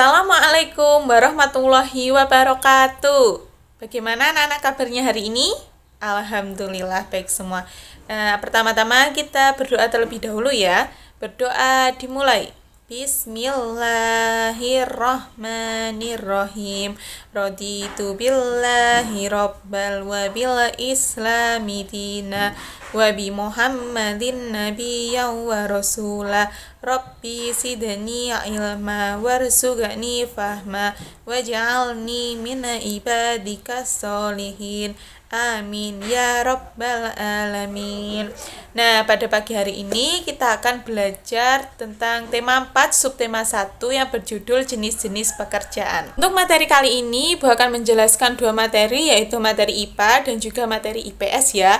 Assalamualaikum warahmatullahi wabarakatuh. Bagaimana anak-anak kabarnya hari ini? Alhamdulillah baik semua. Pertama-tama kita berdoa terlebih dahulu ya. Berdoa dimulai. Bismillahirrahmanirrahim. Raditu billahi rabbal wa bil islami dina wa bi Muhammadin nabiyyan wa rasulah. Rabbi sidni ilma warzuqni fahma waj'alni min ibadikas solihin. Amin ya rabbal alamin. Nah, pada pagi hari ini kita akan belajar tentang tema 4 subtema 1 yang berjudul jenis-jenis pekerjaan. Untuk materi kali ini Ibu akan menjelaskan dua materi, yaitu materi IPA dan juga materi IPS ya.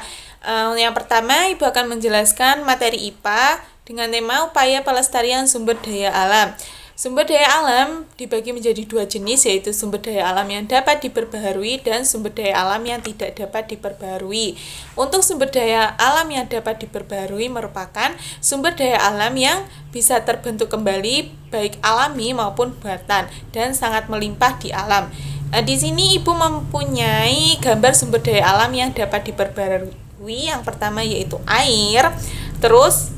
Yang pertama Ibu akan menjelaskan materi IPA dengan tema upaya pelestarian sumber daya alam. Sumber daya alam dibagi menjadi dua jenis, yaitu sumber daya alam yang dapat diperbaharui dan sumber daya alam yang tidak dapat diperbaharui. Untuk sumber daya alam yang dapat diperbaharui merupakan sumber daya alam yang bisa terbentuk kembali baik alami maupun buatan dan sangat melimpah di alam. Di sini Ibu mempunyai gambar sumber daya alam yang dapat diperbaharui. Yang pertama yaitu air, terus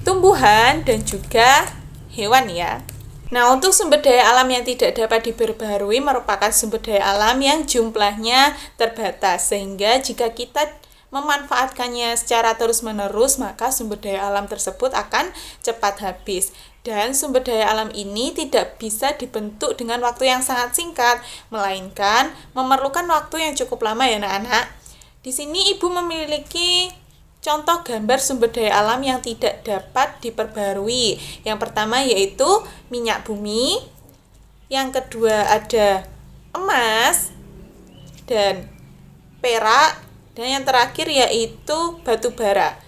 tumbuhan dan juga hewan ya. Nah, untuk sumber daya alam yang tidak dapat diperbaharui merupakan sumber daya alam yang jumlahnya terbatas, sehingga jika kita memanfaatkannya secara terus-menerus, maka sumber daya alam tersebut akan cepat habis. Dan sumber daya alam ini tidak bisa dibentuk dengan waktu yang sangat singkat, melainkan memerlukan waktu yang cukup lama ya anak-anak. Di sini Ibu memiliki contoh gambar sumber daya alam yang tidak dapat diperbarui. Yang pertama yaitu minyak bumi, yang kedua ada emas dan perak, dan yang terakhir yaitu batu bara.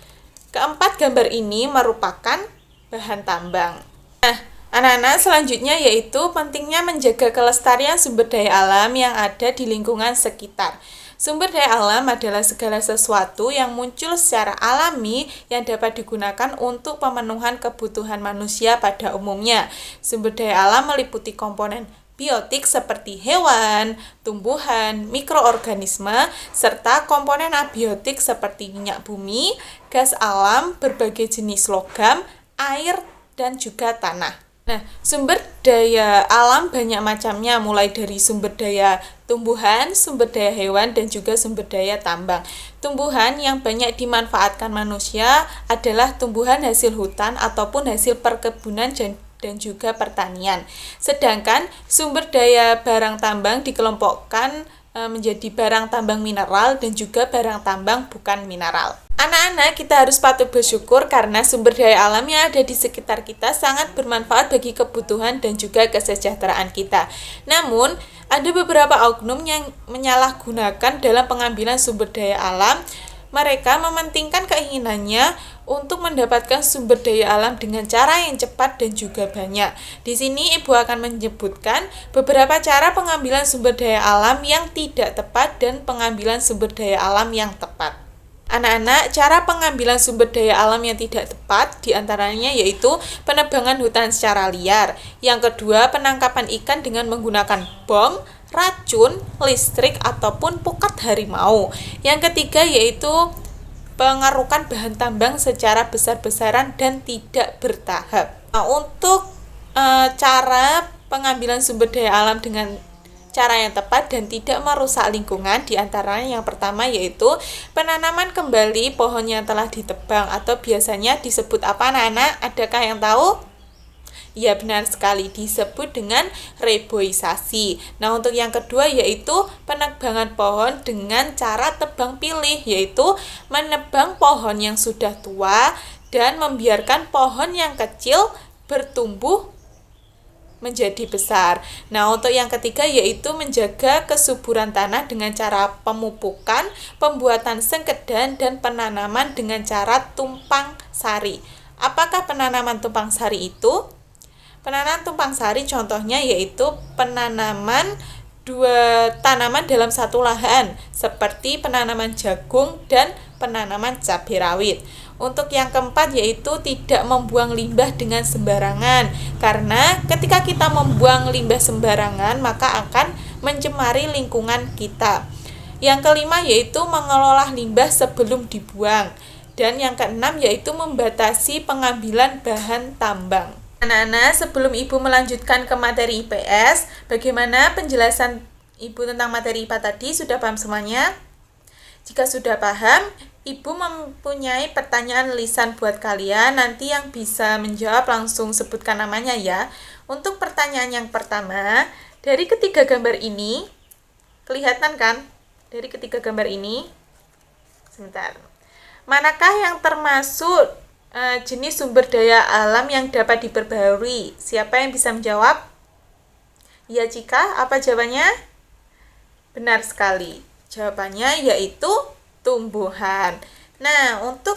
Keempat gambar ini merupakan bahan tambang. Nah, anak-anak, selanjutnya yaitu pentingnya menjaga kelestarian sumber daya alam yang ada di lingkungan sekitar. Sumber daya alam adalah segala sesuatu yang muncul secara alami yang dapat digunakan untuk pemenuhan kebutuhan manusia pada umumnya. Sumber daya alam meliputi komponen biotik seperti hewan, tumbuhan, mikroorganisme, serta komponen abiotik seperti minyak bumi, gas alam, berbagai jenis logam, air, dan juga tanah. Nah, sumber daya alam banyak macamnya, mulai dari sumber daya tumbuhan, sumber daya hewan, dan juga sumber daya tambang. Tumbuhan yang banyak dimanfaatkan manusia adalah tumbuhan hasil hutan ataupun hasil perkebunan dan juga pertanian. Sedangkan sumber daya barang tambang dikelompokkan menjadi barang tambang mineral dan juga barang tambang bukan mineral. Anak-anak, kita harus patut bersyukur karena sumber daya alam yang ada di sekitar kita sangat bermanfaat bagi kebutuhan dan juga kesejahteraan kita. Namun, ada beberapa oknum yang menyalahgunakan dalam pengambilan sumber daya alam. Mereka mementingkan keinginannya untuk mendapatkan sumber daya alam dengan cara yang cepat dan juga banyak. Di sini Ibu akan menyebutkan beberapa cara pengambilan sumber daya alam yang tidak tepat dan pengambilan sumber daya alam yang tepat. Anak-anak, cara pengambilan sumber daya alam yang tidak tepat diantaranya yaitu penebangan hutan secara liar. Yang kedua, penangkapan ikan dengan menggunakan bom, racun, listrik, ataupun pukat harimau. Yang ketiga yaitu pengerukan bahan tambang secara besar-besaran dan tidak bertahap. Nah, untuk cara pengambilan sumber daya alam dengan cara yang tepat dan tidak merusak lingkungan, diantaranya yang pertama yaitu penanaman kembali pohon yang telah ditebang atau biasanya disebut apa anak-anak? Adakah yang tahu? Ya, benar sekali, disebut dengan reboisasi. Nah, untuk yang kedua yaitu penebangan pohon dengan cara tebang pilih, yaitu menebang pohon yang sudah tua dan membiarkan pohon yang kecil bertumbuh menjadi besar. Nah, untuk yang ketiga yaitu menjaga kesuburan tanah dengan cara pemupukan, pembuatan sengkedan, dan penanaman dengan cara tumpang sari. Apakah penanaman tumpang sari itu? Penanaman tumpang sari contohnya yaitu penanaman dua tanaman dalam satu lahan, seperti penanaman jagung dan penanaman cabai rawit. Untuk yang keempat yaitu tidak membuang limbah dengan sembarangan, karena ketika kita membuang limbah sembarangan maka akan mencemari lingkungan kita. Yang kelima yaitu mengelola limbah sebelum dibuang. Dan yang keenam yaitu membatasi pengambilan bahan tambang. Anak-anak, sebelum Ibu melanjutkan ke materi IPS, bagaimana penjelasan Ibu tentang materi IPA tadi? Sudah paham semuanya? Jika sudah paham, Ibu mempunyai pertanyaan lisan buat kalian. Nanti yang bisa menjawab langsung sebutkan namanya ya. Untuk pertanyaan yang pertama, dari ketiga gambar ini, kelihatan kan? Dari ketiga gambar ini, sebentar. Manakah yang termasuk jenis sumber daya alam yang dapat diperbaharui? Siapa yang bisa menjawab? Ya, Cika, apa jawabannya? Benar sekali. Jawabannya yaitu tumbuhan. Nah, untuk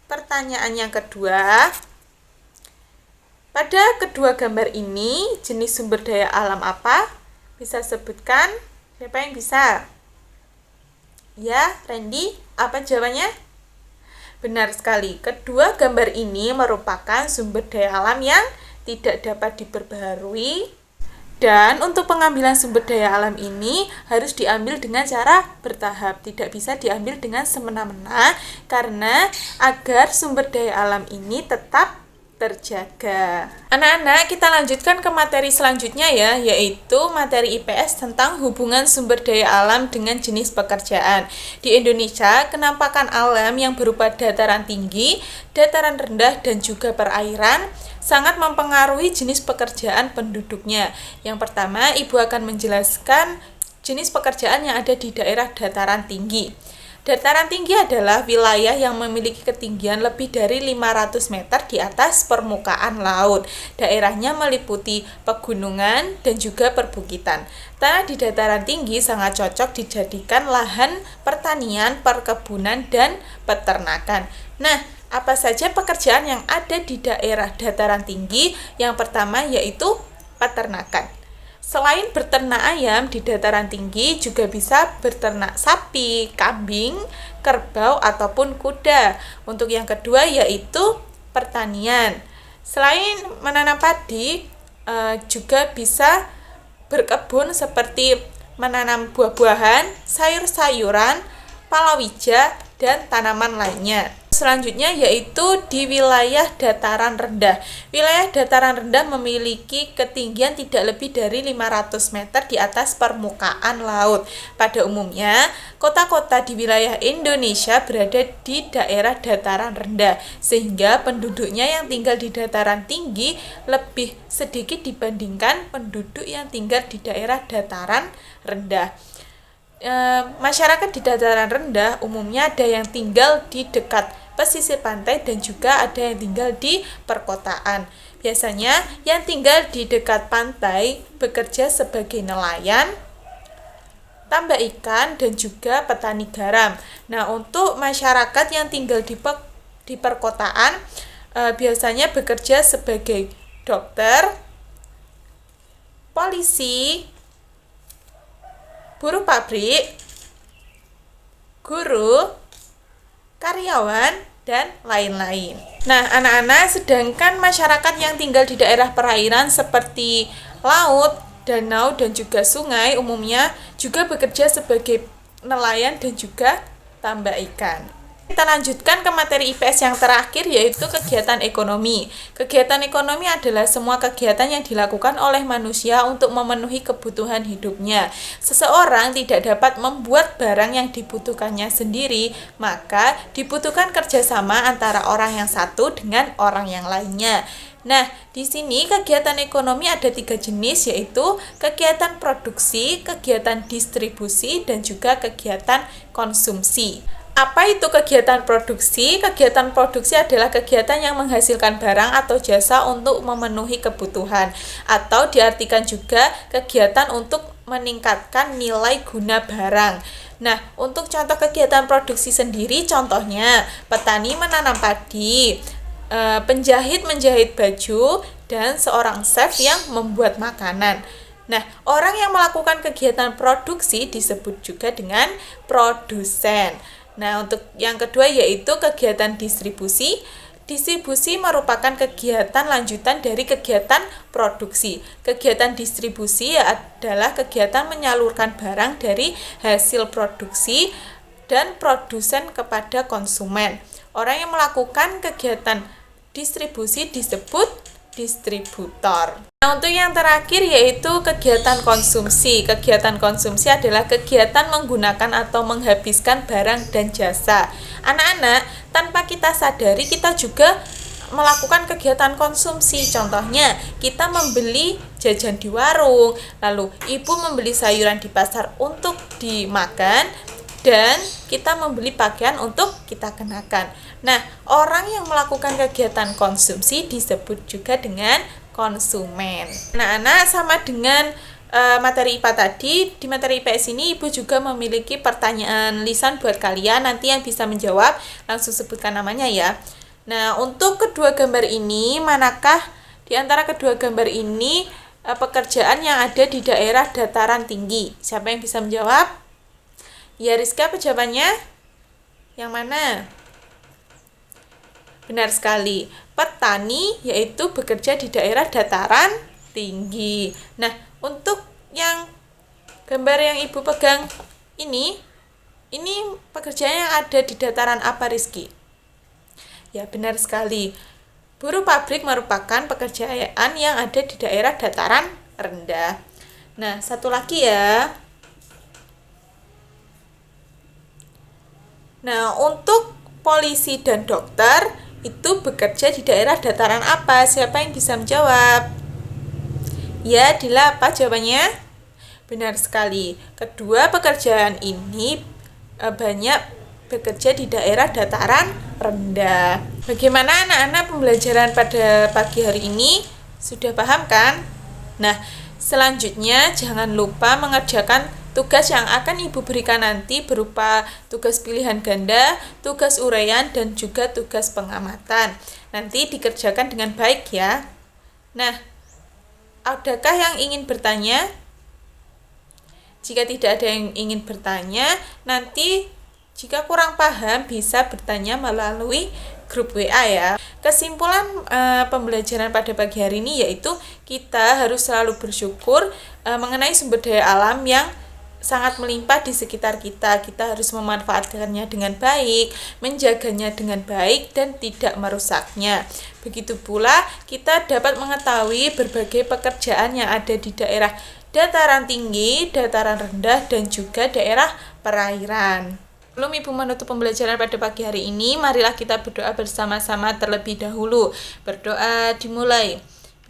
pertanyaan yang kedua, pada kedua gambar ini, jenis sumber daya alam apa? Bisa sebutkan? Siapa yang bisa? Ya, Randy, apa jawabannya? Benar sekali, kedua gambar ini merupakan sumber daya alam yang tidak dapat diperbaharui. Dan untuk pengambilan sumber daya alam ini harus diambil dengan cara bertahap, tidak bisa diambil dengan semena-mena, karena agar sumber daya alam ini tetap terjaga. Anak-anak, kita lanjutkan ke materi selanjutnya ya, yaitu materi IPS tentang hubungan sumber daya alam dengan jenis pekerjaan. Di Indonesia, kenampakan alam yang berupa dataran tinggi, dataran rendah, dan juga perairan sangat mempengaruhi jenis pekerjaan penduduknya. Yang pertama, Ibu akan menjelaskan jenis pekerjaan yang ada di daerah dataran tinggi. Dataran tinggi adalah wilayah yang memiliki ketinggian lebih dari 500 meter di atas permukaan laut. Daerahnya meliputi pegunungan dan juga perbukitan. Tanah di dataran tinggi sangat cocok dijadikan lahan pertanian, perkebunan, dan peternakan. Nah, apa saja pekerjaan yang ada di daerah dataran tinggi? Yang pertama yaitu peternakan. Selain berternak ayam di dataran tinggi, juga bisa berternak sapi, kambing, kerbau, ataupun kuda. Untuk yang kedua yaitu pertanian. Selain menanam padi, juga bisa berkebun seperti menanam buah-buahan, sayur-sayuran, palawija, dan tanaman lainnya. Selanjutnya yaitu di wilayah dataran rendah. Wilayah dataran rendah memiliki ketinggian tidak lebih dari 500 meter di atas permukaan laut. Pada umumnya, kota-kota di wilayah Indonesia berada di daerah dataran rendah, sehingga penduduknya yang tinggal di dataran tinggi lebih sedikit dibandingkan penduduk yang tinggal di daerah dataran rendah. Masyarakat di dataran rendah umumnya ada yang tinggal di dekat pesisir pantai dan juga ada yang tinggal di perkotaan. Biasanya yang tinggal di dekat pantai bekerja sebagai nelayan, tambak ikan, dan juga petani garam. Nah, untuk masyarakat yang tinggal di perkotaan biasanya bekerja sebagai dokter, polisi, buruh pabrik, guru, karyawan, dan lain-lain. Nah, anak-anak, sedangkan masyarakat yang tinggal di daerah perairan seperti laut, danau, dan juga sungai umumnya juga bekerja sebagai nelayan dan juga tambak ikan. Kita lanjutkan ke materi IPS yang terakhir, yaitu kegiatan ekonomi. Kegiatan ekonomi adalah semua kegiatan yang dilakukan oleh manusia untuk memenuhi kebutuhan hidupnya. Seseorang tidak dapat membuat barang yang dibutuhkannya sendiri, maka dibutuhkan kerjasama antara orang yang satu dengan orang yang lainnya. Nah, di sini kegiatan ekonomi ada 3 jenis, yaitu kegiatan produksi, kegiatan distribusi, dan juga kegiatan konsumsi. Apa itu kegiatan produksi? Kegiatan produksi adalah kegiatan yang menghasilkan barang atau jasa untuk memenuhi kebutuhan, atau diartikan juga kegiatan untuk meningkatkan nilai guna barang. Nah, untuk contoh kegiatan produksi sendiri, contohnya petani menanam padi, penjahit menjahit baju, dan seorang chef yang membuat makanan. Nah, orang yang melakukan kegiatan produksi disebut juga dengan produsen. Nah, untuk yang kedua yaitu kegiatan distribusi. Distribusi merupakan kegiatan lanjutan dari kegiatan produksi. Kegiatan distribusi adalah kegiatan menyalurkan barang dari hasil produksi dan produsen kepada konsumen. Orang yang melakukan kegiatan distribusi disebut distributor. Nah, untuk yang terakhir yaitu kegiatan konsumsi. Kegiatan konsumsi adalah kegiatan menggunakan atau menghabiskan barang dan jasa. Anak-anak, tanpa kita sadari kita juga melakukan kegiatan konsumsi. Contohnya, kita membeli jajan di warung, lalu ibu membeli sayuran di pasar untuk dimakan, dan kita membeli pakaian untuk kita kenakan. Nah, orang yang melakukan kegiatan konsumsi disebut juga dengan konsumen. Anak-anak, sama dengan materi IPA tadi, di materi IPS ini Ibu juga memiliki pertanyaan lisan buat kalian. Nanti yang bisa menjawab langsung sebutkan namanya ya. Nah, untuk kedua gambar ini, manakah di antara kedua gambar ini pekerjaan yang ada di daerah dataran tinggi? Siapa yang bisa menjawab? Ya, Rizka, apa jawabannya? Yang mana? Benar sekali. Petani yaitu bekerja di daerah dataran tinggi. Nah, untuk yang gambar yang Ibu pegang ini pekerjaan yang ada di dataran apa, Rizky? Ya, benar sekali. Buruh pabrik merupakan pekerjaan yang ada di daerah dataran rendah. Nah, satu lagi ya. Nah, untuk polisi dan dokter itu bekerja di daerah dataran apa? Siapa yang bisa menjawab? Ya, Dila, apa jawabannya? Benar sekali. Kedua pekerjaan ini banyak bekerja di daerah dataran rendah. Bagaimana anak-anak pembelajaran pada pagi hari ini? Sudah paham kan? Nah, selanjutnya jangan lupa mengerjakan tugas yang akan Ibu berikan nanti berupa tugas pilihan ganda, tugas uraian, dan juga tugas pengamatan. Nanti dikerjakan dengan baik ya. Nah, adakah yang ingin bertanya? Jika tidak ada yang ingin bertanya, nanti jika kurang paham bisa bertanya melalui grup WA ya. Kesimpulan pembelajaran pada pagi hari ini yaitu kita harus selalu bersyukur mengenai sumber daya alam yang sangat melimpah di sekitar kita. Kita harus memanfaatkannya dengan baik, menjaganya dengan baik, dan tidak merusaknya. Begitu pula kita dapat mengetahui berbagai pekerjaan yang ada di daerah dataran tinggi, dataran rendah, dan juga daerah perairan. Sebelum Ibu menutup pembelajaran pada pagi hari ini, marilah kita berdoa bersama-sama terlebih dahulu. Berdoa dimulai.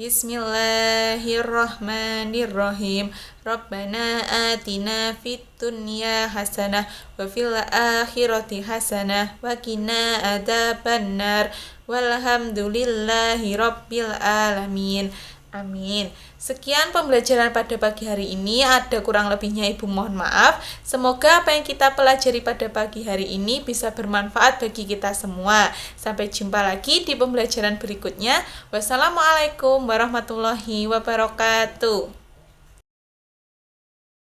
Bismillahirrahmanirrahim. Rabbana atina fid dunya hasanah wa fil akhirati hasanah wa qina adzabannar. Walhamdulillahi rabbil alamin. Amin. Sekian pembelajaran pada pagi hari ini. Ada kurang lebihnya Ibu mohon maaf. Semoga apa yang kita pelajari pada pagi hari ini bisa bermanfaat bagi kita semua. Sampai jumpa lagi di pembelajaran berikutnya. Wassalamualaikum warahmatullahi wabarakatuh.